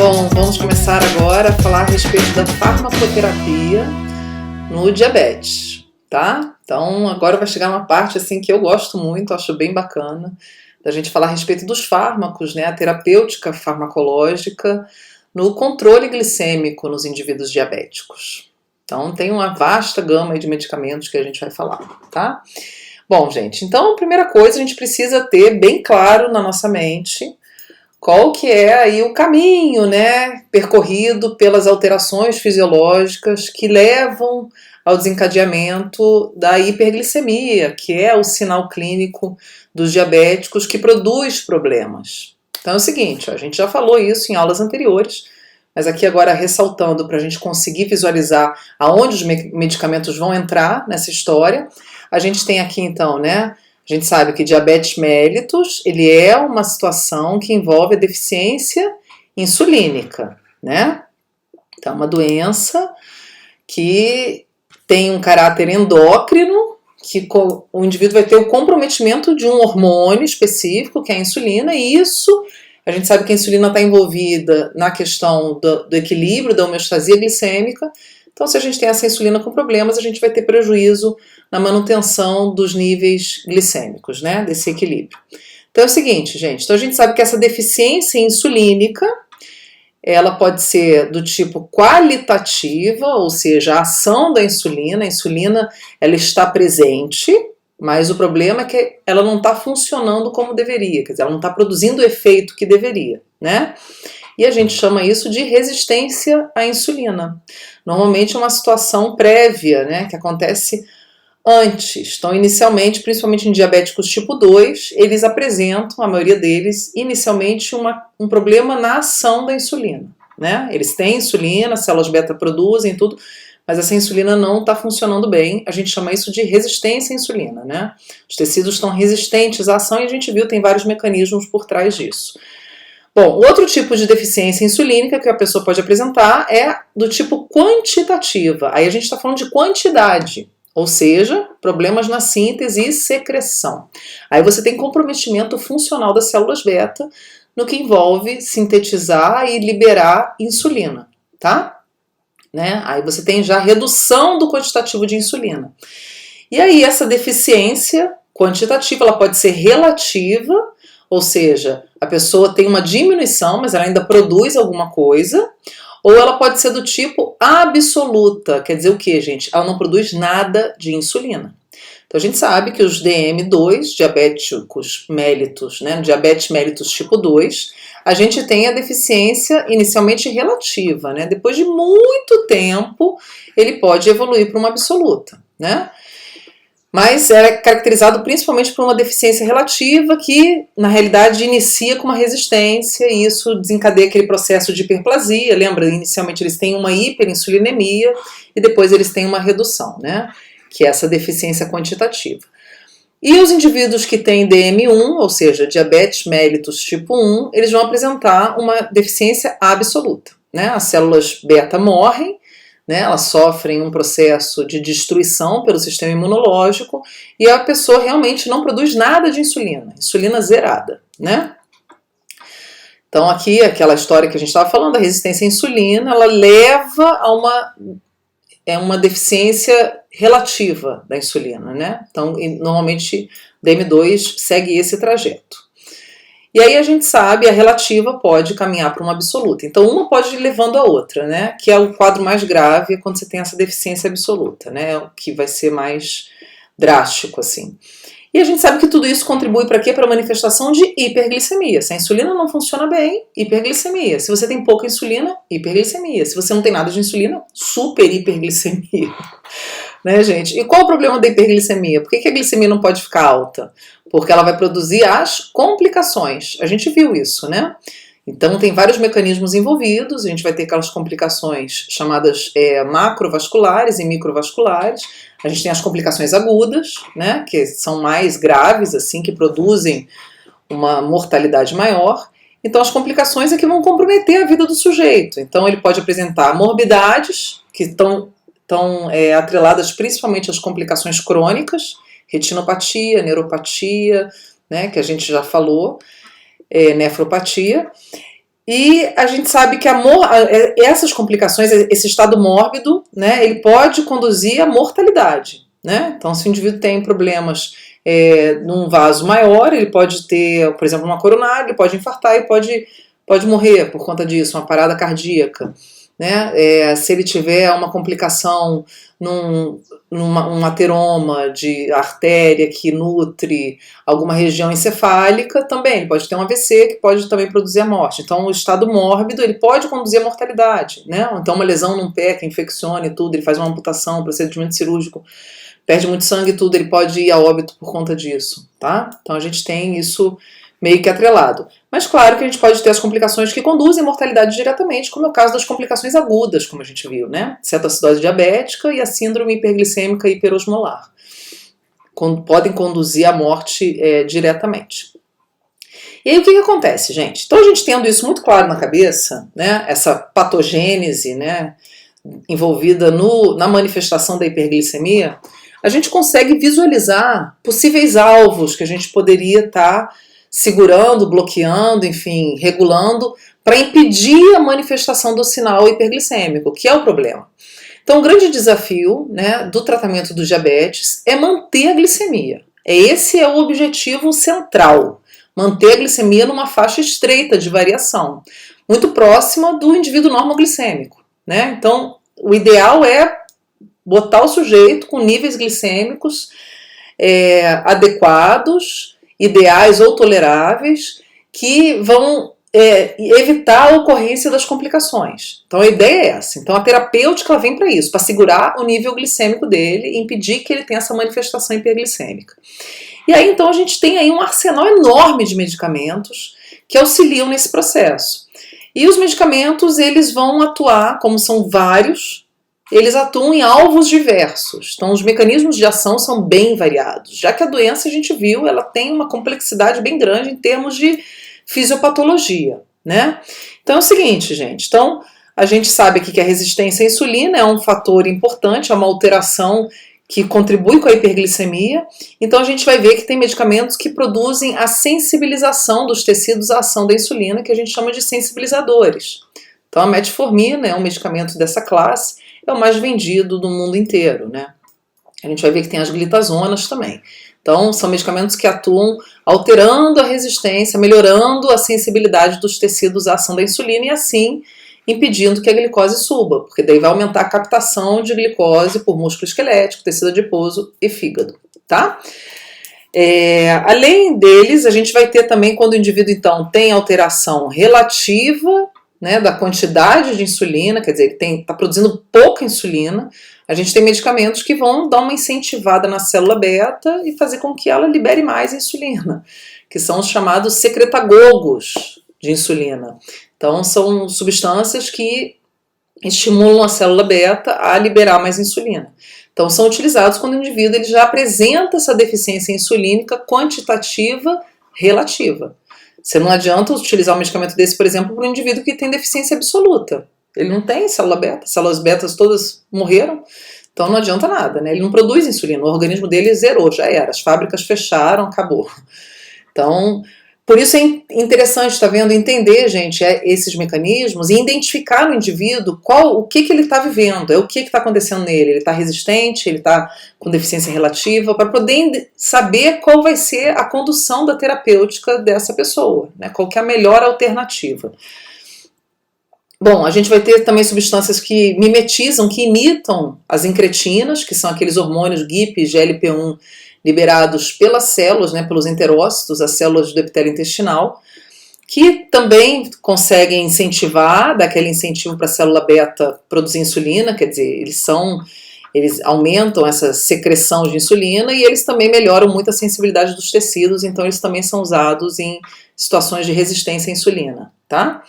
Bom, vamos começar agora a falar a respeito da farmacoterapia no diabetes, tá? Então agora vai chegar uma parte assim que eu gosto muito, acho bem bacana, da gente falar a respeito dos fármacos, né? A terapêutica farmacológica no controle glicêmico nos indivíduos diabéticos. Então tem uma vasta gama de medicamentos que a gente vai falar, tá? Bom, gente, então a primeira coisa a gente precisa ter bem claro na nossa mente qual que é aí o caminho, né, percorrido pelas alterações fisiológicas que levam ao desencadeamento da hiperglicemia, que é o sinal clínico dos diabéticos que produz problemas. Então é o seguinte, a gente já falou isso em aulas anteriores, mas aqui agora ressaltando para a gente conseguir visualizar aonde os medicamentos vão entrar nessa história, a gente tem aqui então, né, a gente sabe que diabetes mellitus, ele é uma situação que envolve a deficiência insulínica, né? Então, é uma doença que tem um caráter endócrino, que o indivíduo vai ter o comprometimento de um hormônio específico, que é a insulina, e isso, a gente sabe que a insulina está envolvida na questão do equilíbrio, da homeostasia glicêmica. Então, se a gente tem essa insulina com problemas, a gente vai ter prejuízo na manutenção dos níveis glicêmicos, né, desse equilíbrio. Então é o seguinte, gente, então a gente sabe que essa deficiência insulínica, ela pode ser do tipo qualitativa, ou seja, a ação da insulina, ela está presente, mas o problema é que ela não está funcionando como deveria, quer dizer, ela não está produzindo o efeito que deveria, né? E a gente chama isso de resistência à insulina. Normalmente é uma situação prévia, né, que acontece antes. Então, inicialmente, principalmente em diabéticos tipo 2, eles apresentam, a maioria deles, inicialmente um problema na ação da insulina, né? Eles têm insulina, as células beta produzem tudo, mas essa insulina não está funcionando bem. A gente chama isso de resistência à insulina, né? Os tecidos estão resistentes à ação e a gente viu, tem vários mecanismos por trás disso. Bom, outro tipo de deficiência insulínica que a pessoa pode apresentar é do tipo quantitativa. Aí a gente está falando de quantidade, ou seja, problemas na síntese e secreção. Aí você tem comprometimento funcional das células beta no que envolve sintetizar e liberar insulina, tá? Né? Aí você tem já redução do quantitativo de insulina. E aí essa deficiência quantitativa, ela pode ser relativa, ou seja, a pessoa tem uma diminuição, mas ela ainda produz alguma coisa, ou ela pode ser do tipo absoluta, quer dizer o que, gente? Ela não produz nada de insulina. Então a gente sabe que os DM2, diabéticos mellitus, né, diabetes mellitus tipo 2, a gente tem a deficiência inicialmente relativa, né? Depois de muito tempo, ele pode evoluir para uma absoluta, né? Mas é caracterizado principalmente por uma deficiência relativa que, na realidade, inicia com uma resistência e isso desencadeia aquele processo de hiperplasia. Lembra, inicialmente eles têm uma hiperinsulinemia e depois eles têm uma redução, né? Que é essa deficiência quantitativa. E os indivíduos que têm DM1, ou seja, diabetes mellitus tipo 1, eles vão apresentar uma deficiência absoluta, né? As células beta morrem, né, elas sofrem um processo de destruição pelo sistema imunológico e a pessoa realmente não produz nada de insulina zerada, né? Então aqui, aquela história que a gente estava falando, a resistência à insulina, ela leva a uma deficiência relativa da insulina, né? Então, normalmente, DM2 segue esse trajeto. E aí a gente sabe, a relativa pode caminhar para uma absoluta. Então uma pode ir levando a outra, né? Que é o quadro mais grave quando você tem essa deficiência absoluta, né? O que vai ser mais drástico, assim. E a gente sabe que tudo isso contribui para quê? Para a manifestação de hiperglicemia. Se a insulina não funciona bem, hiperglicemia. Se você tem pouca insulina, hiperglicemia. Se você não tem nada de insulina, super hiperglicemia. Né, gente? E qual o problema da hiperglicemia? Por que a glicemia não pode ficar alta? Porque ela vai produzir as complicações. A gente viu isso, né? Então tem vários mecanismos envolvidos, a gente vai ter aquelas complicações chamadas macrovasculares e microvasculares. A gente tem as complicações agudas, né? Que são mais graves, assim, que produzem uma mortalidade maior. Então as complicações é que vão comprometer a vida do sujeito. Então ele pode apresentar morbidades que estão atreladas principalmente às complicações crônicas, retinopatia, neuropatia, né, que a gente já falou, nefropatia, E a gente sabe que essas complicações, esse estado mórbido, né, ele pode conduzir à mortalidade, né? Então, se o indivíduo tem problemas num vaso maior, ele pode ter, por exemplo, uma coronária, ele pode infartar e pode morrer por conta disso, uma parada cardíaca, né? Se ele tiver uma complicação um ateroma de artéria que nutre alguma região encefálica, também ele pode ter um AVC que pode também produzir a morte. Então, o estado mórbido ele pode conduzir à mortalidade, né? Então, uma lesão num pé que infeccione tudo, ele faz uma amputação, procedimento cirúrgico, perde muito sangue e tudo, ele pode ir a óbito por conta disso, tá? Então, a gente tem isso meio que atrelado. Mas claro que a gente pode ter as complicações que conduzem à mortalidade diretamente, como é o caso das complicações agudas, como a gente viu, né? Cetoacidose diabética e a síndrome hiperglicêmica hiperosmolar. Podem conduzir à morte diretamente. E aí o que acontece, gente? Então a gente tendo isso muito claro na cabeça, né? Essa patogênese, né? Envolvida na manifestação da hiperglicemia, a gente consegue visualizar possíveis alvos que a gente poderia estar segurando, bloqueando, enfim, regulando, para impedir a manifestação do sinal hiperglicêmico, que é o problema. Então, o grande desafio, né, do tratamento do diabetes é manter a glicemia. Esse é o objetivo central, manter a glicemia numa faixa estreita de variação, muito próxima do indivíduo normoglicêmico, né? Então, o ideal é botar o sujeito com níveis glicêmicos adequados, ideais ou toleráveis, que vão evitar a ocorrência das complicações. Então a ideia é essa. Então a terapêutica ela vem para isso, para segurar o nível glicêmico dele e impedir que ele tenha essa manifestação hiperglicêmica. E aí então a gente tem aí um arsenal enorme de medicamentos que auxiliam nesse processo. E os medicamentos eles vão atuar, como são vários, eles atuam em alvos diversos. Então, os mecanismos de ação são bem variados, já que a doença, a gente viu, ela tem uma complexidade bem grande em termos de fisiopatologia, né? Então, é o seguinte, gente. Então, a gente sabe aqui que a resistência à insulina é um fator importante, é uma alteração que contribui com a hiperglicemia. Então, a gente vai ver que tem medicamentos que produzem a sensibilização dos tecidos à ação da insulina, que a gente chama de sensibilizadores. Então, a metformina é um medicamento dessa classe, é o mais vendido do mundo inteiro, né? A gente vai ver que tem as glitazonas também. Então, são medicamentos que atuam alterando a resistência, melhorando a sensibilidade dos tecidos à ação da insulina e assim impedindo que a glicose suba, porque daí vai aumentar a captação de glicose por músculo esquelético, tecido adiposo e fígado, tá? Além deles, a gente vai ter também quando o indivíduo então tem alteração relativa, né, da quantidade de insulina, quer dizer, ele está produzindo pouca insulina, a gente tem medicamentos que vão dar uma incentivada na célula beta e fazer com que ela libere mais insulina, que são os chamados secretagogos de insulina. Então, são substâncias que estimulam a célula beta a liberar mais insulina. Então, são utilizados quando o indivíduo ele já apresenta essa deficiência insulínica quantitativa relativa. Você não adianta utilizar um medicamento desse, por exemplo, para um indivíduo que tem deficiência absoluta. Ele não tem célula beta, células betas todas morreram, então não adianta nada, né? Ele não produz insulina, o organismo dele zerou, já era, as fábricas fecharam, acabou. Então, por isso é interessante, tá vendo, entender, gente, esses mecanismos e identificar no indivíduo o que ele está vivendo, o que está acontecendo nele. Ele está resistente, ele está com deficiência relativa, para poder saber qual vai ser a condução da terapêutica dessa pessoa, né? Qual que é a melhor alternativa. Bom, a gente vai ter também substâncias que mimetizam, que imitam as incretinas, que são aqueles hormônios GIP, GLP-1, liberados pelas células, né, pelos enterócitos, as células do epitélio intestinal, que também conseguem incentivar, dar aquele incentivo para a célula beta produzir insulina, quer dizer, eles aumentam essa secreção de insulina e eles também melhoram muito a sensibilidade dos tecidos, então eles também são usados em situações de resistência à insulina, tá?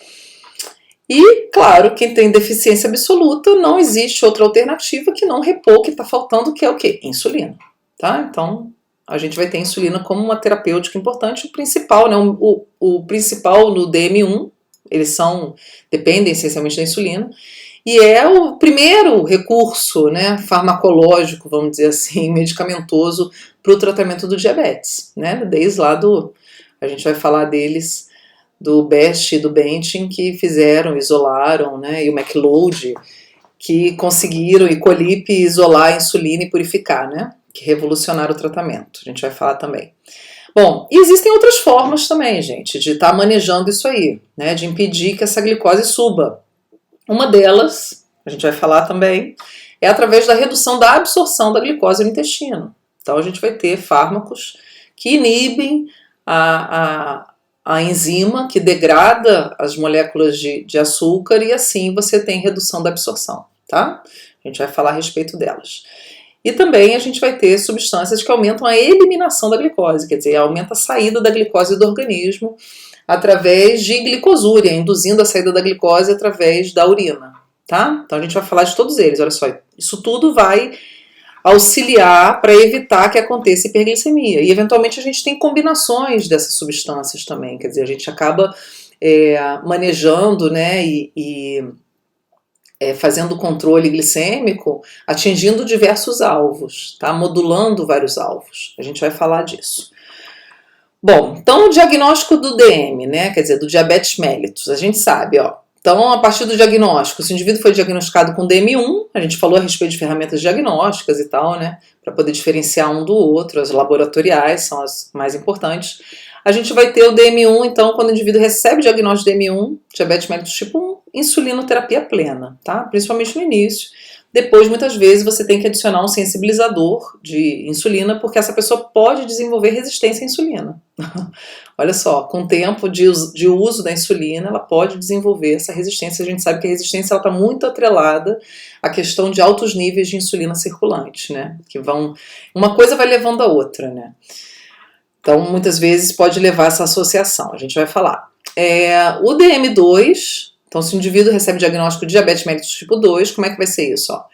E, claro, quem tem deficiência absoluta, não existe outra alternativa que não repor o que está faltando, que é o quê? Insulina. Tá? Então, a gente vai ter a insulina como uma terapêutica importante, o principal, né? O principal no DM1, eles dependem essencialmente da insulina, e é o primeiro recurso, né, farmacológico, vamos dizer assim, medicamentoso para o tratamento do diabetes, né? Desde lá a gente vai falar deles do Best e do Bentin, que fizeram, isolaram, né, e o MacLeod, que conseguiram, e Colip, isolar a insulina e purificar, né, que revolucionaram o tratamento. A gente vai falar também. Bom, e existem outras formas também, gente, de estar manejando isso aí, né, de impedir que essa glicose suba. Uma delas, a gente vai falar também, é através da redução da absorção da glicose no intestino. Então a gente vai ter fármacos que inibem a enzima que degrada as moléculas de açúcar e assim você tem redução da absorção, tá? A gente vai falar a respeito delas. E também a gente vai ter substâncias que aumentam a eliminação da glicose, quer dizer, aumenta a saída da glicose do organismo através de glicosúria, induzindo a saída da glicose através da urina, tá? Então a gente vai falar de todos eles, olha só, isso tudo vai auxiliar para evitar que aconteça hiperglicemia. E eventualmente a gente tem combinações dessas substâncias também, quer dizer, a gente acaba manejando, né, fazendo controle glicêmico, atingindo diversos alvos, tá? Modulando vários alvos. A gente vai falar disso. Bom, então o diagnóstico do DM, né, quer dizer, do diabetes mellitus, a gente sabe, ó. Então, a partir do diagnóstico, se o indivíduo foi diagnosticado com DM1, a gente falou a respeito de ferramentas diagnósticas e tal, né, para poder diferenciar um do outro, as laboratoriais são as mais importantes. A gente vai ter o DM1, então, quando o indivíduo recebe o diagnóstico de DM1, diabetes mellitus tipo 1, insulinoterapia plena, tá? Principalmente no início. Depois, muitas vezes, você tem que adicionar um sensibilizador de insulina, porque essa pessoa pode desenvolver resistência à insulina. Olha só, com o tempo de uso da insulina, ela pode desenvolver essa resistência. A gente sabe que a resistência está muito atrelada à questão de altos níveis de insulina circulante, né? Que uma coisa vai levando a outra, né? Então, muitas vezes pode levar essa associação. A gente vai falar. O DM2... Então, se o indivíduo recebe diagnóstico de diabetes mellitus tipo 2, como é que vai ser isso? Ó?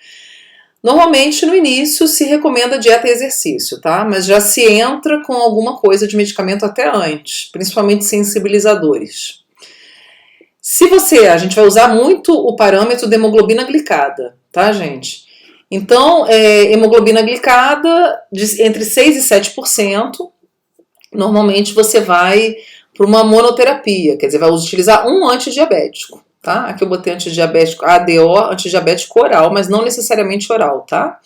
Normalmente, no início, se recomenda dieta e exercício, tá? Mas já se entra com alguma coisa de medicamento até antes, principalmente sensibilizadores. A gente vai usar muito o parâmetro de hemoglobina glicada, tá, gente? Então, hemoglobina glicada entre 6% e 7%, normalmente você vai para uma monoterapia, quer dizer, vai utilizar um antidiabético. Tá? Aqui eu botei antidiabético ADO, antidiabético oral, mas não necessariamente oral, tá?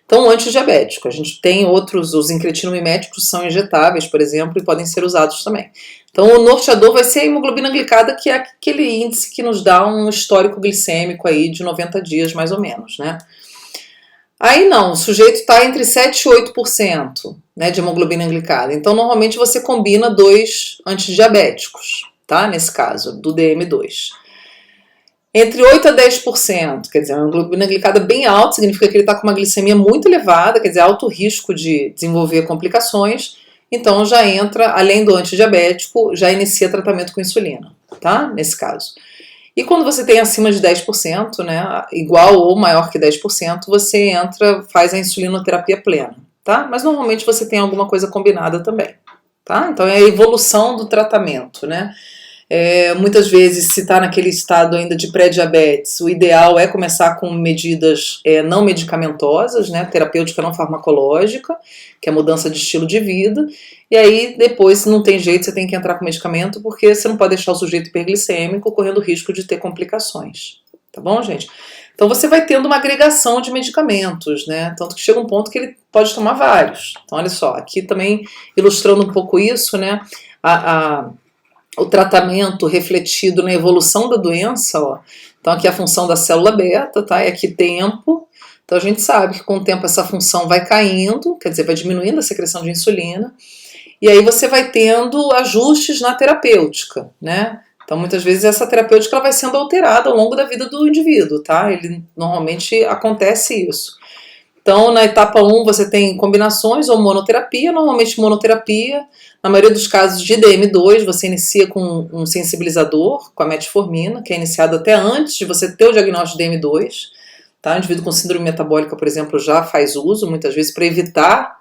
Então, antidiabético. A gente tem outros, os incretinomiméticos são injetáveis, por exemplo, e podem ser usados também. Então, o norteador vai ser a hemoglobina glicada, que é aquele índice que nos dá um histórico glicêmico aí de 90 dias, mais ou menos, né? Aí não, o sujeito está entre 7% e 8%, né, de hemoglobina glicada. Então, normalmente você combina 2 antidiabéticos, tá? Nesse caso, do DM2. Entre 8% a 10%, quer dizer, uma hemoglobina glicada bem alta, significa que ele está com uma glicemia muito elevada, quer dizer, alto risco de desenvolver complicações, então já entra, além do antidiabético, já inicia tratamento com insulina, tá? Nesse caso. E quando você tem acima de 10%, né, igual ou maior que 10%, você faz a insulinoterapia plena, tá? Mas normalmente você tem alguma coisa combinada também, tá? Então é a evolução do tratamento, né? Muitas vezes, se está naquele estado ainda de pré-diabetes, o ideal é começar com medidas não medicamentosas, né, terapêutica não farmacológica, que é mudança de estilo de vida, e aí depois, se não tem jeito, você tem que entrar com medicamento, porque você não pode deixar o sujeito hiperglicêmico correndo risco de ter complicações, tá bom, gente? Então você vai tendo uma agregação de medicamentos, né, tanto que chega um ponto que ele pode tomar vários. Então olha só, aqui também ilustrando um pouco isso, né, o tratamento refletido na evolução da doença, ó. Então aqui a função da célula beta, tá? E aqui tempo. Então a gente sabe que com o tempo essa função vai caindo, quer dizer, vai diminuindo a secreção de insulina. E aí você vai tendo ajustes na terapêutica, né? Então muitas vezes essa terapêutica ela vai sendo alterada ao longo da vida do indivíduo, tá? Normalmente acontece isso. Então, na etapa 1, você tem combinações ou monoterapia, normalmente monoterapia. Na maioria dos casos de DM2, você inicia com um sensibilizador, com a metformina, que é iniciado até antes de você ter o diagnóstico de DM2. Tá? O indivíduo com síndrome metabólica, por exemplo, já faz uso, muitas vezes, para evitar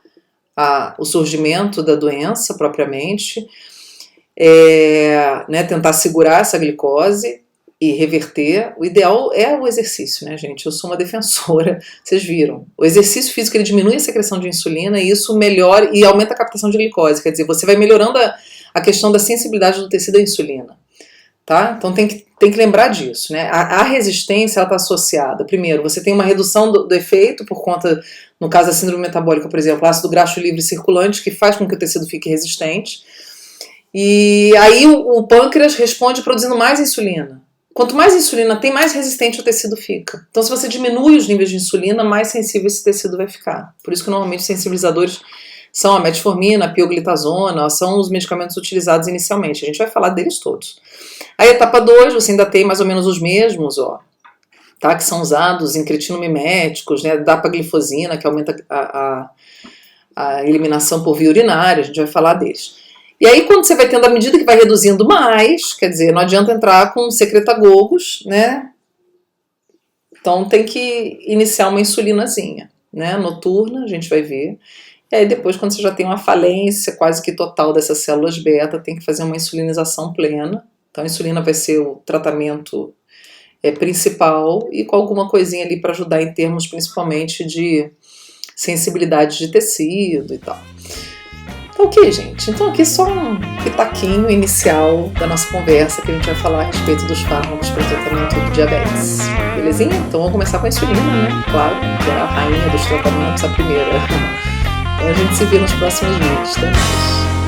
o surgimento da doença propriamente. Né, tentar segurar essa glicose e reverter. O ideal é o exercício, né, gente? Eu sou uma defensora, vocês viram. O exercício físico ele diminui a secreção de insulina e isso melhora e aumenta a captação de glicose. Quer dizer, você vai melhorando a questão da sensibilidade do tecido à insulina. tá? Então tem que lembrar disso, né? A resistência, ela está associada, primeiro, você tem uma redução do efeito por conta, no caso da síndrome metabólica, por exemplo, ácido graxo livre circulante, que faz com que o tecido fique resistente. E aí o pâncreas responde produzindo mais insulina. Quanto mais insulina tem, mais resistente o tecido fica. Então, se você diminui os níveis de insulina, mais sensível esse tecido vai ficar. Por isso que normalmente os sensibilizadores são a metformina, a pioglitazona, são os medicamentos utilizados inicialmente. A gente vai falar deles todos. A etapa 2, você ainda tem mais ou menos os mesmos, ó, tá? Que são usados incretinomiméticos, né? Dapaglifosina, que aumenta a eliminação por via urinária, a gente vai falar deles. E aí, quando você vai tendo, à medida que vai reduzindo mais, quer dizer, não adianta entrar com secretagogos, né? Então tem que iniciar uma insulinazinha, né? Noturna, a gente vai ver. E aí depois, quando você já tem uma falência quase que total dessas células beta, tem que fazer uma insulinização plena. Então a insulina vai ser o tratamento principal e com alguma coisinha ali para ajudar em termos principalmente de sensibilidade de tecido e tal. Ok, gente, então aqui só um pitaquinho inicial da nossa conversa que a gente vai falar a respeito dos fármacos para o tratamento do diabetes. Belezinha? Então vamos começar com a insulina, né? Claro, que é a rainha dos tratamentos, a primeira. Então a gente se vê nos próximos vídeos, tá?